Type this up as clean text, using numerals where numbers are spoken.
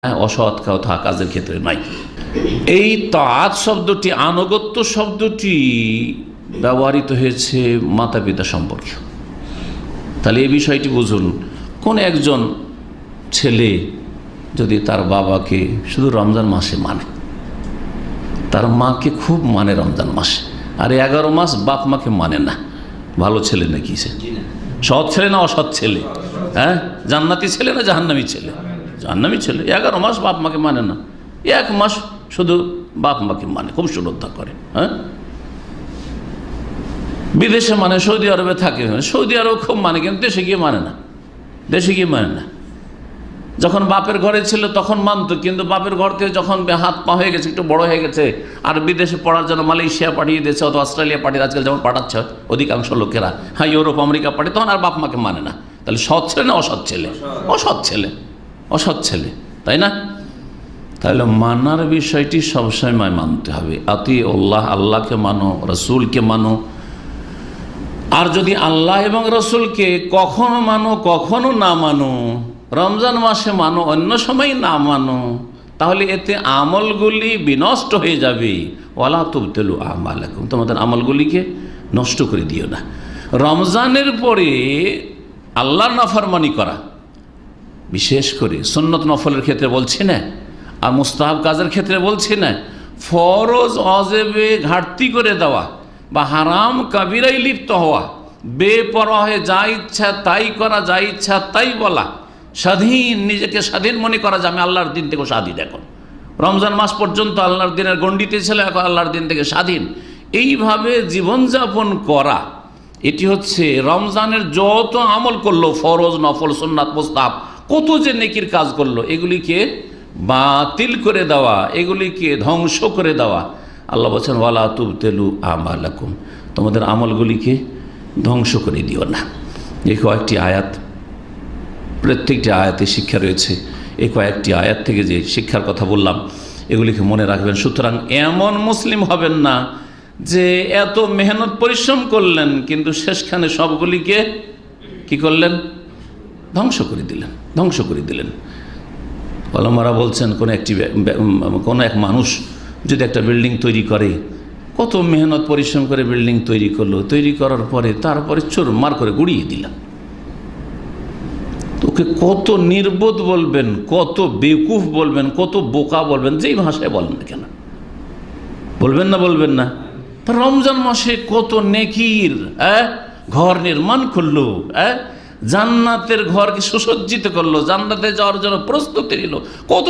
অসৎ কথা কাজের ক্ষেত্রে নাই। এই তাআত শব্দটি, আনুগত্য শব্দটি ব্যবহৃত হয়েছে মাতা পিতা সম্পর্কে। তাহলে এই বিষয়টি বুঝুন, কোন একজন ছেলে যদি তার বাবাকে শুধু রমজান মাসে মানে, তার মাকে খুব মানে রমজান মাসে, আর 11 মাস বাপ মাকে মানে না, ভালো ছেলে নাকি সে? সৎ ছেলে না অসৎ ছেলে? হ্যাঁ, জান্নাতি ছেলে না জাহান্নামী ছেলে? জাহান্নামী ছেলে। 11 মাস বাপ মাকে মানে না, 1 মাস শুধু বাপ মাকে মানে, খুব শ্রদ্ধা করে। হ্যাঁ, বিদেশে মানে, সৌদি আরবে থাকে, সৌদি আরব খুব মানে, কিন্তু দেশে গিয়ে মানে না, দেশে গিয়ে মানে না। যখন বাপের ঘরে ছিল তখন মানত, কিন্তু বাপের ঘর থেকে যখন হাত পা হয়ে গেছে, একটু বড় হয়ে গেছে, আর বিদেশে পড়ার জন্য মালয়েশিয়া পাঠিয়ে দিয়েছে অথবা অস্ট্রেলিয়া পাঠিয়ে, আজকাল যেমন পাঠাচ্ছে অধিকাংশ লোকেরা, হ্যাঁ ইউরোপ আমেরিকা পাঠিয়ে, তখন আর বাপ মাকে মানে না। তাহলে সৎ ছেলে না অসৎ ছেলে? অসৎ ছেলে, অসৎ ছেলে, তাই না? তাহলে মানার বিষয়টি সবসময় মানতে হবে। আতিউল্লাহ, আল্লাহকে মানো, রসুলকে মানো। আর যদি আল্লাহ এবং রসুলকে কখনো মানো কখনো না মানো, রমজান মাসে মানো অন্য সময় না মানো, তাহলে এতে আমলগুলি বিনষ্ট হয়ে যাবে। ওয়ালা তুবতিলু আমালাকুম, তোমাদের আমলগুলিকে নষ্ট করে দিও না। রমজানের পরে আল্লাহর নাফরমানি করা, বিশেষ করে সুন্নত নফলের ক্ষেত্রে বলছি না, আর মুস্তাহাব কাজের ক্ষেত্রে বলছি না, ফরজ অজেবে ঘাটতি করে দেওয়া বা হারাম কাবিরায় লিপ্ত হওয়া, বেপরোয়া হয়ে যা ইচ্ছা তাই করা, যা ইচ্ছা তাই বলা, স্বাধীন, নিজেকে স্বাধীন মনে করা যে আমি আল্লাহর দিন থেকে স্বাধীন। এখন রমজান মাস পর্যন্ত আল্লাহর দিনের গণ্ডিতে ছিল, এখন আল্লাহর দিন থেকে স্বাধীন, এইভাবে জীবনযাপন করা, এটি হচ্ছে রমজানের যত আমল করলো, ফরজ নফল সুন্নাত মুস্তাহাব, কত যে নেকির কাজ করলো, এগুলিকে বাতিল করে দেওয়া, এগুলিকে ধ্বংস করে দেওয়া। আল্লাহ বলছেন ওয়ালা তুবতিলু আমালাকুম, তোমাদের আমলগুলিকে ধ্বংস করে দিও না। এই কয়েকটি আয়াত, প্রত্যেকটি আয়াতে শিক্ষা রয়েছে। এই কয়েকটি আয়াত থেকে যে শিক্ষার কথা বললাম, এগুলিকে মনে রাখবেন। সুতরাং এমন মুসলিম হবেন না যে এত মেহনত পরিশ্রম করলেন, কিন্তু শেষখানে সবগুলিকে কি করলেন? ধ্বংস করে দিলেন, ধ্বংস করে দিলেন। ওলামারা বলছেন কোনো এক মানুষ যদি একটা বিল্ডিং তৈরি করে, কত মেহনত পরিশ্রম করে বিল্ডিং তৈরি করলো, তৈরি করার পরে তারপরে চুরমার করে গুড়িয়ে দিলাম, তোকে কত নির্বোধ বলবেন, কত বেকুফ বলবেন, কত বোকা বলবেন, যেই ভাষায় বলেন না কেন, বলবেন না? বলবেন না? রমজান মাসে কত নেকির ঘর নির্মাণ করলো, জান্নাতের ঘরকে সুসজ্জিত করলো, জান্নাতে যাওয়ার জন্য প্রস্তুতি নিল, কত